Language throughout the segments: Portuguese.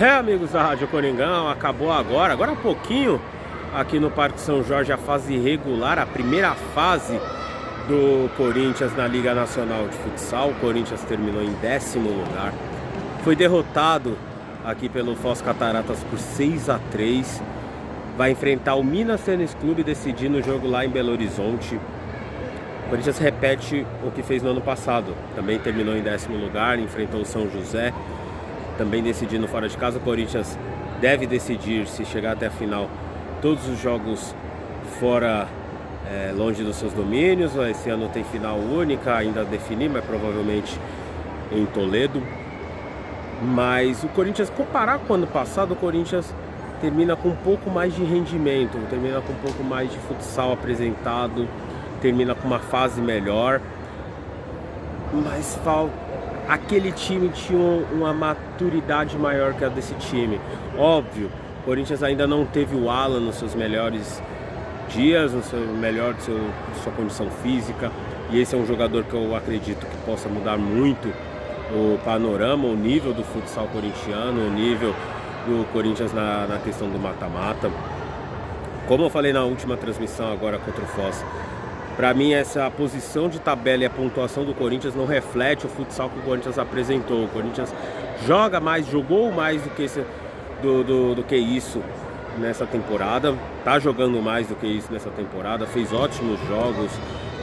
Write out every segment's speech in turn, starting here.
Amigos da Rádio Coringão, acabou agora há pouquinho, aqui no Parque São Jorge, a fase regular, a primeira fase do Corinthians na Liga Nacional de Futsal. O Corinthians terminou em 10º lugar, foi derrotado aqui pelo Foz Cataratas por 6-3, vai enfrentar o Minas Tênis Clube decidindo o jogo lá em Belo Horizonte. O Corinthians repete o que fez no ano passado, também terminou em 10º lugar, enfrentou o São José, também decidindo fora de casa. O Corinthians deve decidir, se chegar até a final, todos os jogos fora, longe dos seus domínios. Esse ano tem final única, ainda a definir, mas provavelmente em Toledo. Mas o Corinthians, comparar com o ano passado, o Corinthians termina com um pouco mais de rendimento, termina com um pouco mais de futsal apresentado, termina com uma fase melhor, mas falta. Aquele time tinha uma maturidade maior que a desse time. Óbvio, o Corinthians ainda não teve o Alan nos seus melhores dias, no seu melhor de sua condição física. E esse é um jogador que eu acredito que possa mudar muito o panorama, o nível do futsal corintiano, o nível do Corinthians na questão do mata-mata. Como eu falei na última transmissão agora contra o Foz, para mim, essa posição de tabela e a pontuação do Corinthians não reflete o futsal que o Corinthians apresentou. O Corinthians joga mais, jogou mais do que isso nessa temporada. Tá jogando mais do que isso nessa temporada. Fez ótimos jogos,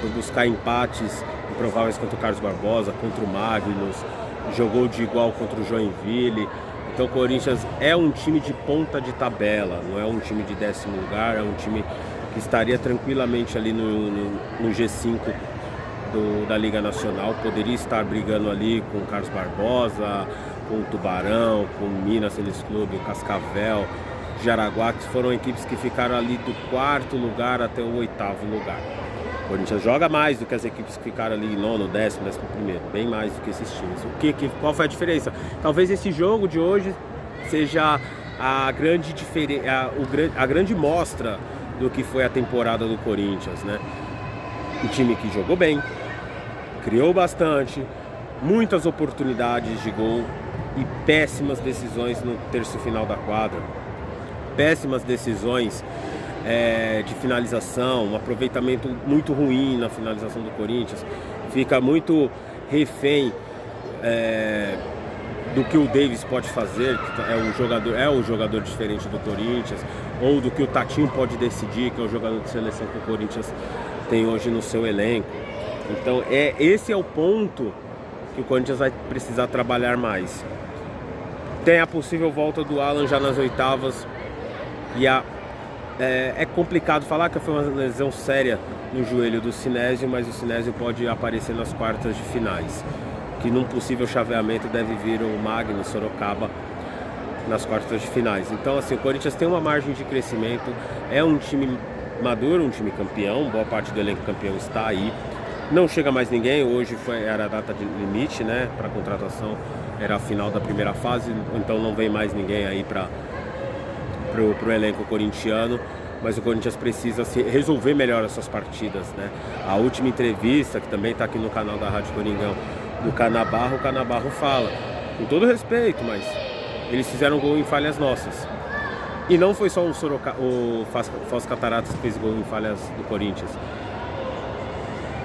foi buscar empates improváveis contra o Carlos Barbosa, contra o Magnus. Jogou de igual contra o Joinville. Então o Corinthians é um time de ponta de tabela, não é um time de 10º lugar, é um time que estaria tranquilamente ali no G5 da Liga Nacional. Poderia estar brigando ali com o Carlos Barbosa, com o Tubarão, com o Minas Tênis Clube, o Cascavel, Jaraguá, que foram equipes que ficaram ali do 4º lugar até o 8º lugar. O Corinthians joga mais do que as equipes que ficaram ali em 9º, 10º, 11º, bem mais do que esses times. Qual foi a diferença? Talvez esse jogo de hoje seja a grande mostra do que foi a temporada do Corinthians, né? Um time que jogou bem, criou bastante, muitas oportunidades de gol e péssimas decisões no terço final da quadra. Péssimas decisões de finalização, um aproveitamento muito ruim na finalização do Corinthians. Fica muito refém do que o Davis pode fazer, que é um jogador diferente do Corinthians, ou do que o Tatinho pode decidir, que é o jogador de seleção que o Corinthians tem hoje no seu elenco. Então esse é o ponto que o Corinthians vai precisar trabalhar mais. Tem a possível volta do Alan já nas oitavas, e é complicado falar que foi uma lesão séria no joelho do Sinésio, mas o Sinésio pode aparecer nas quartas de finais, que num possível chaveamento deve vir o Magnus Sorocaba nas quartas de finais. Então assim, o Corinthians tem uma margem de crescimento, é um time maduro, um time campeão, boa parte do elenco campeão está aí. Não chega mais ninguém, hoje era a data de limite, né, para contratação, era a final da primeira fase, então não vem mais ninguém aí para o elenco corintiano. Mas o Corinthians precisa resolver melhor as suas partidas, né? A última entrevista, que também está aqui no canal da Rádio Coringão, do Canabarro, o Canabarro fala, com todo respeito, mas eles fizeram gol em falhas nossas. E não foi só o Foz Cataratas que fez gol em falhas do Corinthians.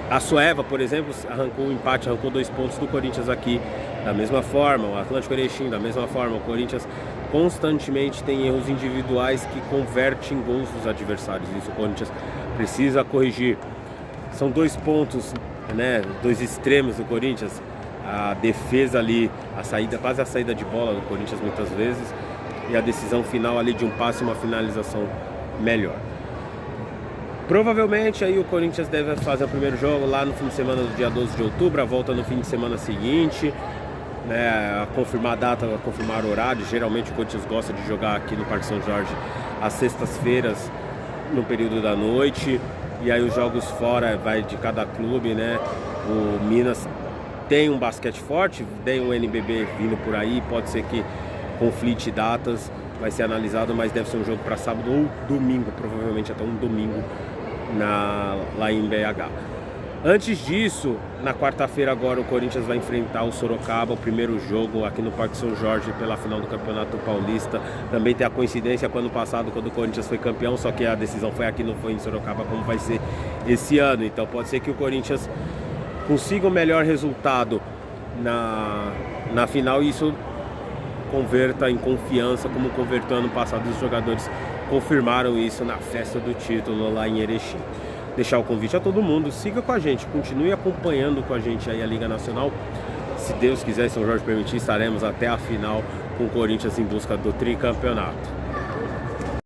A Sueva, por exemplo, arrancou um empate, arrancou 2 pontos do Corinthians aqui. Da mesma forma, o Atlântico Erechim, da mesma forma, o Corinthians constantemente tem erros individuais que convertem em gols dos adversários. Isso o Corinthians precisa corrigir. São 2 pontos, né, 2 extremos do Corinthians. A defesa ali, quase a saída de bola do Corinthians muitas vezes, e a decisão final ali de um passe e uma finalização melhor. Provavelmente aí o Corinthians deve fazer o primeiro jogo lá no fim de semana do dia 12 de outubro, a volta no fim de semana seguinte, né, a confirmar a data, a confirmar o horário. Geralmente o Corinthians gosta de jogar aqui no Parque São Jorge às sextas-feiras, no período da noite, e aí os jogos fora vai de cada clube, né? O Minas tem um basquete forte, tem um NBB vindo por aí, pode ser que conflite datas, vai ser analisado, mas deve ser um jogo para sábado ou domingo, provavelmente até um domingo lá em BH. Antes disso, na quarta-feira agora o Corinthians vai enfrentar o Sorocaba, o primeiro jogo aqui no Parque São Jorge pela final do Campeonato Paulista. Também tem a coincidência com o ano passado, quando o Corinthians foi campeão, só que a decisão foi aqui, não foi em Sorocaba, como vai ser esse ano. Então pode ser que o Corinthians consiga o melhor resultado na final e isso converta em confiança, como converteu ano passado. Os jogadores confirmaram isso na festa do título lá em Erechim. Deixar o convite a todo mundo, siga com a gente, continue acompanhando com a gente aí a Liga Nacional. Se Deus quiser, São Jorge permitir, estaremos até a final com o Corinthians em busca do tricampeonato.